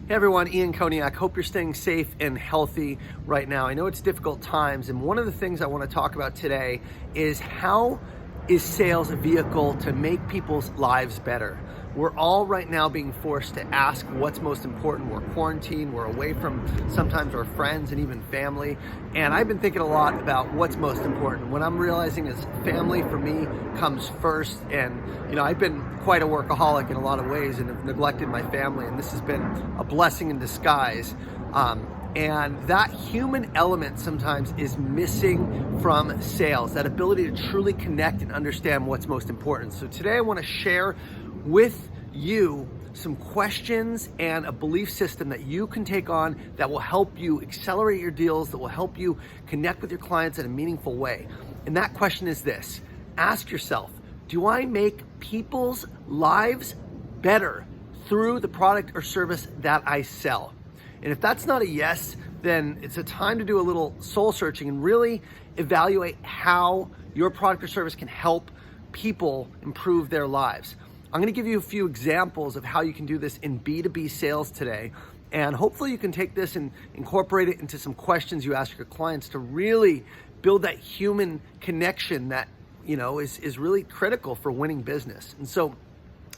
Hey everyone, Ian Koniak. Hope you're staying safe and healthy right now. I know it's difficult times, and one of the things I want to talk about today is how is sales a vehicle to make people's lives better? We're all right now being forced to ask what's most important. We're quarantined, we're away from sometimes our friends and even family, and I've been thinking a lot about what's most important. What I'm realizing is family for me comes first, and I've been quite a workaholic in a lot of ways and have neglected my family, and this has been a blessing in disguise. And that human element sometimes is missing from sales, that ability to truly connect and understand what's most important. So today I want to share with you some questions and a belief system that you can take on that will help you accelerate your deals, that will help you connect with your clients in a meaningful way. And that question is this: ask yourself, do I make people's lives better through the product or service that I sell? And if that's not a yes, then it's a time to do a little soul searching and really evaluate how your product or service can help people improve their lives. I'm going to give you a few examples of how you can do this in B2B sales today. And hopefully you can take this and incorporate it into some questions you ask your clients to really build that human connection that, is really critical for winning business. And so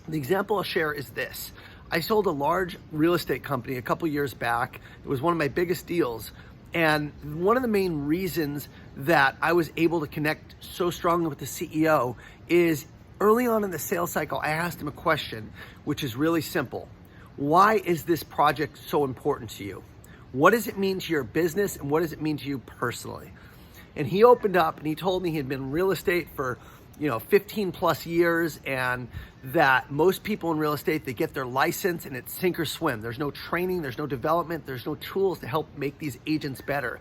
the example I'll share is this. I sold a large real estate company a couple years back. It was one of my biggest deals. And one of the main reasons that I was able to connect so strongly with the CEO is early on in the sales cycle, I asked him a question, which is really simple. Why is this project so important to you? What does it mean to your business, and what does it mean to you personally? And he opened up and he told me he had been in real estate for 15 plus years, and that most people in real estate, they get their license and it's sink or swim. There's no training, there's no development, there's no tools to help make these agents better.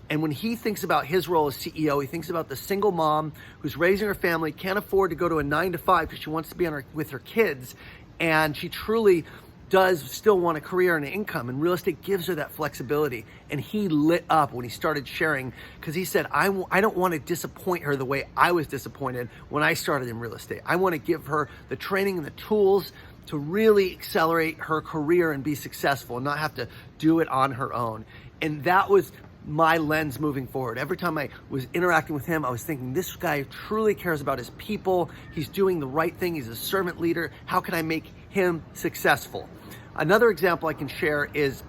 And when he thinks about his role as CEO, he thinks about the single mom who's raising her family, can't afford to go to a 9-to-5 because she wants to be with her kids, and she truly does still want a career and an income, and real estate gives her that flexibility. And he lit up when he started sharing, because he said, I don't want to disappoint her the way I was disappointed when I started in real estate. I want to give her the training and the tools to really accelerate her career and be successful and not have to do it on her own. And that was my lens moving forward. Every time I was interacting with him, I was thinking, this guy truly cares about his people. He's doing the right thing. He's a servant leader. How can I make him successful? Another example I can share is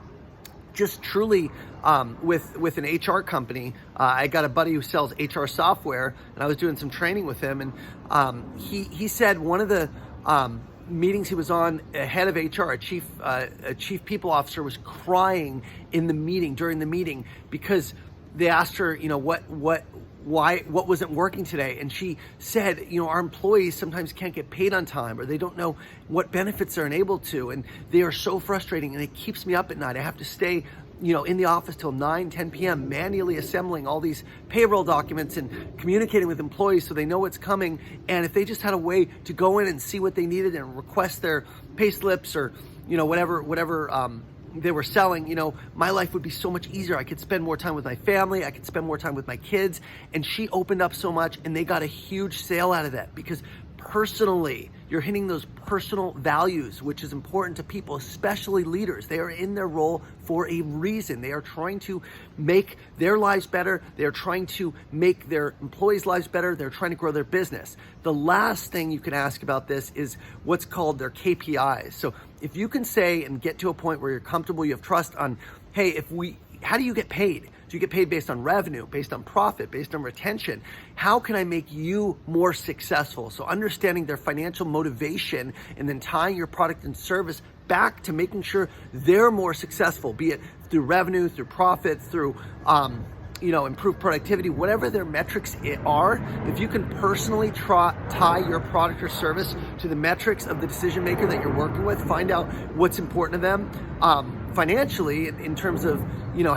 just truly with an HR company. I got a buddy who sells HR software, and I was doing some training with him, and he said one of the meetings he was on, a head of HR, a chief people officer, was crying during the meeting because they asked her, what wasn't working today? And she said, our employees sometimes can't get paid on time, or they don't know what benefits they're enabled to, and they are so frustrating, and it keeps me up at night. I have to stay in the office till 9-10 p.m. manually assembling all these payroll documents and communicating with employees so they know what's coming. And if they just had a way to go in and see what they needed and request their pay slips or whatever they were selling, my life would be so much easier. I could spend more time with my family. I could spend more time with my kids. And she opened up so much, and they got a huge sale out of that, because personally, you're hitting those personal values, which is important to people, especially leaders. They are in their role for a reason. They are trying to make their lives better. They are trying to make their employees' lives better. They're trying to grow their business. The last thing you can ask about this is what's called their KPIs. So if you can say and get to a point where you're comfortable, you have trust on, hey, how do you get paid? Do you get paid based on revenue, based on profit, based on retention? How can I make you more successful? So understanding their financial motivation and then tying your product and service back to making sure they're more successful, be it through revenue, through profit, through improved productivity, whatever their metrics are. If you can personally tie your product or service to the metrics of the decision maker that you're working with, find out what's important to them financially in terms of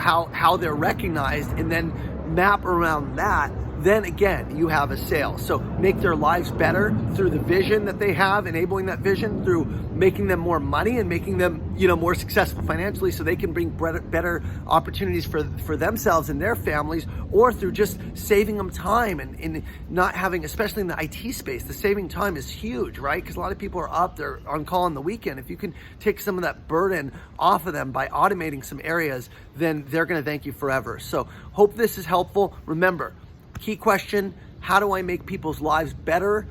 how they're recognized, and then map around that, then again, you have a sale. So make their lives better through the vision that they have, enabling that vision through making them more money and making them, more successful financially, so they can bring better opportunities for themselves and their families, or through just saving them time and not having, especially in the IT space, the saving time is huge, right? Because a lot of people are up, they're on call on the weekend. If you can take some of that burden off of them by automating some areas, then they're going to thank you forever. So hope this is helpful. Remember, key question: how do I make people's lives better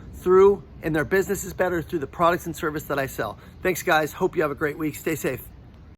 and their businesses better through the products and service that I sell? Thanks, guys. Hope you have a great week. Stay safe.